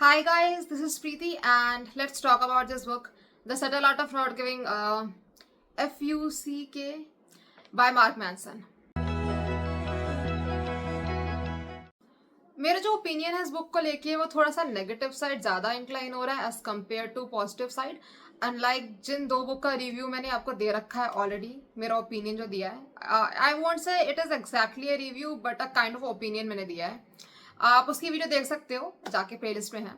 Hi guys, this is Preeti and let's talk about this book, The Subtle Art of Not Giving FUCK by Mark Manson. मेरा जो opinion है इस book को लेके वो थोड़ा सा नेगेटिव साइड ज़्यादा इंक्लाइन हो रहा है as compare to positive side. Unlike जिन दो बुक का रिव्यू मैंने आपको दे रखा है ऑलरेडी, मेरा ओपिनियन जो दिया है, आई वॉन्ट से it is exactly a review but a kind of opinion मैंने दिया है। आप उसकी वीडियो देख सकते हो, जाके प्लेलिस्ट में है।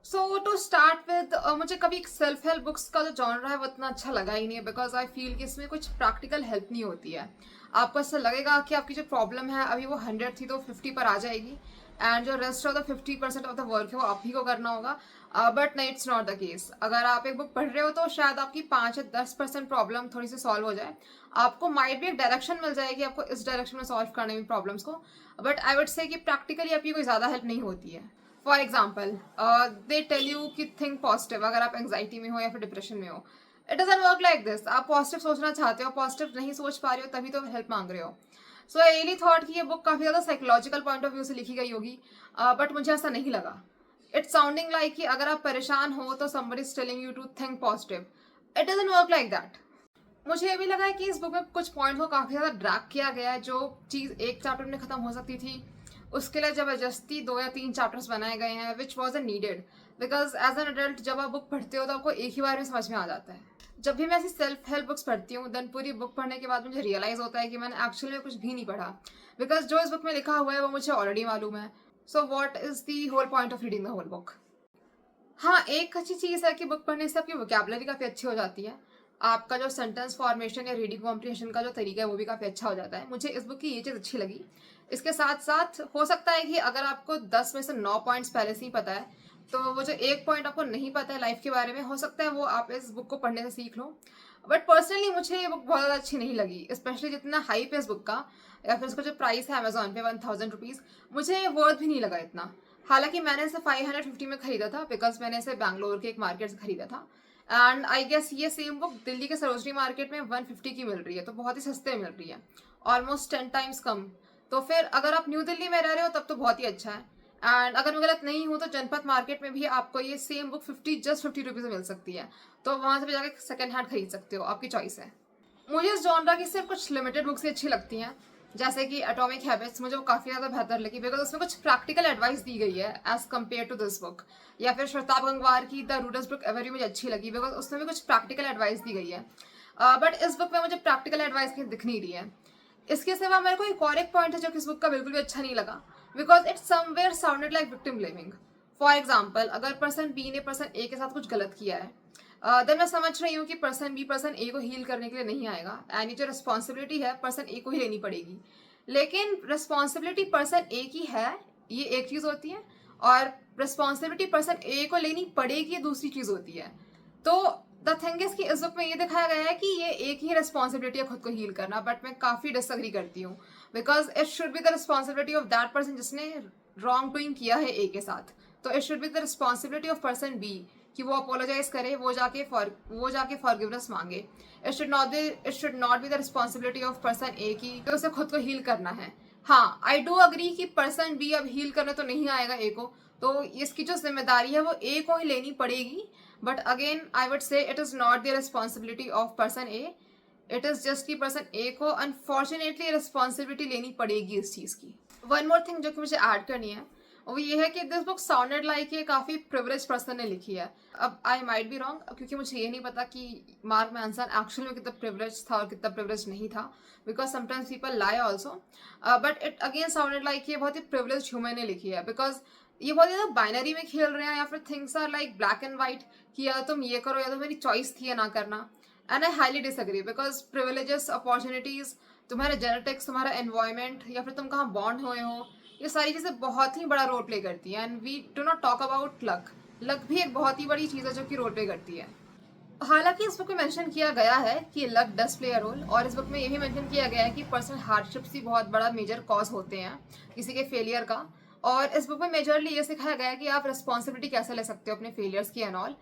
सो टू स्टार्ट विद, मुझे कभी सेल्फ हेल्प बुक्स का जो जॉनर है वो इतना अच्छा लगा ही नहीं है, बिकॉज आई फील कि इसमें कुछ प्रैक्टिकल हेल्प नहीं होती है। आपको ऐसा लगेगा कि आपकी जो प्रॉब्लम है अभी वो 100 थी तो 50 पर आ जाएगी एंड जो rest of the 50% of the work है वो आप ही को करना होगा। बट नहीं, इट्स नॉट द केस। अगर आप एक बुक पढ़ रहे हो तो शायद आपकी 5 या 10% प्रॉब्लम थोड़ी सी सॉल्व हो जाए। आपको माइट भी एक डायरेक्शन मिल जाएगी आपको इस डायरेक्शन में सॉल्व करने में प्रॉब्लम्स को, बट आई वुड से कि प्रैक्टिकली आपकी कोई ज़्यादा हेल्प नहीं होती है। For example, they tell you कि थिंक पॉजिटिव अगर आप एंग्जाइटी में हो या फिर डिप्रेशन में हो। It doesn't work like this. आप पॉजिटिव सोचना चाहते हो, पॉजिटिव नहीं सोच पा रहे हो, तभी तो हेल्प मांग रहे हो। सो आई रियली थॉट कि ये बुक काफ़ी ज़्यादा साइकोलॉजिकल पॉइंट ऑफ व्यू से लिखी गई होगी, बट मुझे ऐसा नहीं लगा। इट्स साउंडिंग लाइक कि अगर आप परेशान हो तो somebody is telling you to think positive. It doesn't work like that. मुझे ये भी लगा है कि इस बुक में कुछ पॉइंट को काफ़ी ज़्यादा ड्रैग किया गया है। जो चीज़ एक चैप्टर में खत्म हो सकती थी उसके लिए जबरदस्ती 2 या 3 चैप्टर्स बनाए गए हैं, which was a needed, because as an adult जब आप बुक पढ़ते हो तो आपको एक ही बार में समझ में आ जाता है। जब भी मैं ऐसी सेल्फ हेल्प बुक्स पढ़ती हूँ देन पूरी बुक पढ़ने के बाद मुझे रियलाइज होता है कि मैंने एक्चुअली में कुछ भी नहीं पढ़ा, बिकॉज जो इस बुक में लिखा हुआ है वो मुझे ऑलरेडी मालूम है। So what is the whole point of reading the whole book. हाँ, एक अच्छी चीज़ है कि बुक पढ़ने से आपकी वोकैबुलरी काफ़ी अच्छी हो जाती है। आपका जो सेंटेंस फॉर्मेशन या रीडिंग कॉम्प्रिहेंशन का जो तरीका है वो भी काफ़ी अच्छा हो जाता है। मुझे इस बुक की ये चीज़ अच्छी लगी। इसके साथ साथ हो सकता है कि अगर आपको 10 में से 9 पॉइंट्स पहले से ही पता है तो वो जो एक पॉइंट आपको नहीं पता है लाइफ के बारे में, हो सकता है वो आप इस बुक को पढ़ने से सीख लो। बट पर्सनली मुझे ये बुक बहुत ज़्यादा अच्छी नहीं लगी, स्पेशली जितना हाइप है इस बुक का या फिर इसका जो प्राइस है अमेजोन पे 1000 रुपीज़, मुझे वर्थ भी नहीं लगा इतना। हालांकि मैंने इसे 550 में खरीदा था, बिकॉज मैंने इसे बैंगलोर के एक मार्केट से खरीदा था। एंड आई गेस ये सेम बुक दिल्ली के सरोजनी मार्केट में 150 की मिल रही है, तो बहुत ही सस्ते मिल रही है, ऑलमोस्ट 10 टाइम्स कम। तो फिर अगर आप न्यू दिल्ली में रह रहे हो तब तो बहुत ही अच्छा है। एंड अगर मैं गलत नहीं हूँ तो जनपथ मार्केट में भी आपको ये सेम बुक 50 रुपीज़ में मिल सकती है, तो वहाँ से भी जाकर सेकेंड हैंड खरीद सकते हो, आपकी चॉइस है। मुझे इस जॉनरा की सिर्फ कुछ लिमिटेड बुक्स ही अच्छी लगती हैं, जैसे कि एटॉमिक हैबिट्स मुझे वो काफ़ी ज़्यादा बेहतर लगी, बिकॉज उसमें कुछ प्रैक्टिकल एडवाइस दी गई है as compare to this book. या फिर श्वेताब गंगवार की द रूडर्स बुक एवर मुझे अच्छी लगी, बिकॉज उसमें भी कुछ प्रैक्टिकल एडवाइस दी गई है। बट इस बुक में मुझे प्रैक्टिकल एडवाइस कहीं दिख नहीं रही है। इसके सिवा मेरे को एक और एक पॉइंट है जो कि इस बुक का बिल्कुल भी अच्छा नहीं लगा, because it somewhere sounded like victim blaming. For example, अगर पर्सन बी ने पर्सन ए के साथ कुछ गलत किया है, देन मैं समझ रही हूँ कि पर्सन बी पर्सन ए को हील करने के लिए नहीं आएगा एंड ये जो रिस्पॉन्सिबिलिटी है पर्सन ए को ही लेनी पड़ेगी। लेकिन रिस्पॉन्सिबिलिटी पर्सन ए की है, ये एक चीज़ होती है, और रिस्पॉन्सिबिलिटी पर्सन ए को लेनी पड़ेगी ये दूसरी चीज़ होती है। तो द थिंग इज कि इस बुक में ये दिखाया गया है कि ये एक ही रिस्पॉन्सिबिलिटी है खुद को हील करना, बट मैं काफ़ी डिसअग्री करती हूँ, because it should be the responsibility of that person जिसने रॉन्ग डूइंग किया है ए के साथ। तो it should be the responsibility of person B कि वो अपोलोजाइज करे, वो जाके फॉरगिवनेस मांगे। It should not be the responsibility of person A की तो उसे खुद को हील करना है। हाँ, आई डू अग्री कि पर्सन बी अब हील करने तो नहीं आएगा ए को, तो इसकी जो जिम्मेदारी है वो ए को ही लेनी पड़ेगी। But again I would say it is not the responsibility of person A, it is just कि पर्सन ए को अनफॉर्चुनेटली रिस्पॉन्सिबिलिटी लेनी पड़ेगी इस चीज़ की। वन मोर थिंग जो कि मुझे ऐड करनी है वो ये है कि दिस बुक साउंडेड लाइक ये काफ़ी प्रिविलेज पर्सन ने लिखी है। अब आई माइट बी रॉन्ग, क्योंकि मुझे ये नहीं पता कि मार्क मैनसन एक्चुअली में कितना प्रिविलेज था और कितना प्रिविलेज नहीं था, because sometimes people lie also. But it again sounded like ये बहुत ही प्रिविलेज ह्यूमन ने लिखी है, बिकॉज ये बहुत ज़्यादा बाइनरी में खेल रहे हैं, या फिर things are like black and white कि या तुम ये करो या तो मेरी चॉइस थी या ना करना। And I highly disagree, because privileges, opportunities, तुम्हारे जेनेटिक्स, तुम्हारा एनवायरमेंट, या फिर तुम कहाँ बॉन्ड हुए हो, ये सारी चीज़ें बहुत ही बड़ा रोल प्ले करती हैं। And we do not talk about luck. Luck भी एक बहुत ही बड़ी चीज़ है जो कि रोल प्ले करती है। हालांकि इस बुक में मेंशन किया गया है कि luck does play a role, और इस बुक में ये भी मेंशन किया गया है कि पर्सनल हार्डशिप्स भी बहुत बड़ा मेजर कॉज होते हैं किसी के फेलियर का। और इस बुक में मेजरली ये सिखाया गया है कि आप रिस्पॉन्सिबिलिटी कैसे ले सकते हो अपने फेलियर्स की and all.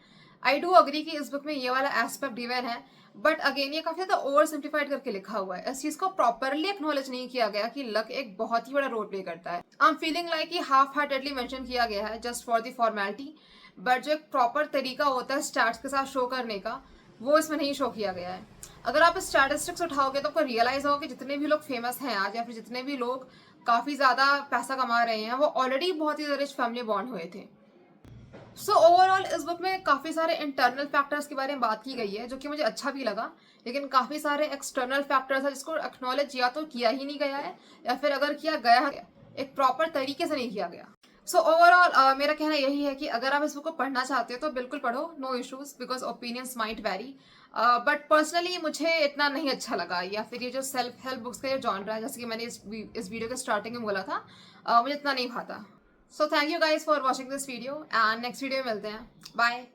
I do agree कि इस बुक में ये वाला एस्पेक्ट गिवन है, बट अगेन ये काफी ज्यादा ओवर सिंप्लीफाइड करके लिखा हुआ है। इस चीज को प्रॉपरली एक्नॉलेज नहीं किया गया कि लक एक बहुत ही बड़ा रोल प्ले करता है। आई एम फीलिंग लाइक कि हाफ हार्टेडली मेंशन किया गया है just for the formality, but जो एक प्रॉपर तरीका होता है स्टैट्स के साथ शो करने का, वो इसमें नहीं शो किया गया है। अगर आप स्टैटिस्टिक्स उठाओगे तो आपको रियलाइज होगा कि जितने भी लोग फेमस हैं आज, या फिर जितने भी लोग काफी ज्यादा पैसा कमा रहे हैं, वो ऑलरेडी बहुत ही रिच फैमिली बॉर्न हुए थे। सो ओवरऑल इस बुक में काफी सारे इंटरनल फैक्टर्स के बारे में बात की गई है, जो कि मुझे अच्छा भी लगा, लेकिन काफी सारे एक्सटर्नल फैक्टर्स है जिसको एक्नॉलेज या तो किया ही नहीं गया है, या फिर अगर किया गया है एक प्रॉपर तरीके से नहीं किया गया। सो ओवरऑल मेरा कहना यही है कि अगर आप इस बुक को पढ़ना चाहते हो तो बिल्कुल पढ़ो, no issues, because opinions might vary, but personally मुझे इतना नहीं अच्छा लगा, या फिर ये जो सेल्फ हेल्प बुक्स का जो जॉनर है, जैसे कि मैंने इस वीडियो के स्टार्टिंग में बोला था, मुझे इतना नहीं भाता। So thank you guys for watching this video, and next video में मिलते हैं। बाय।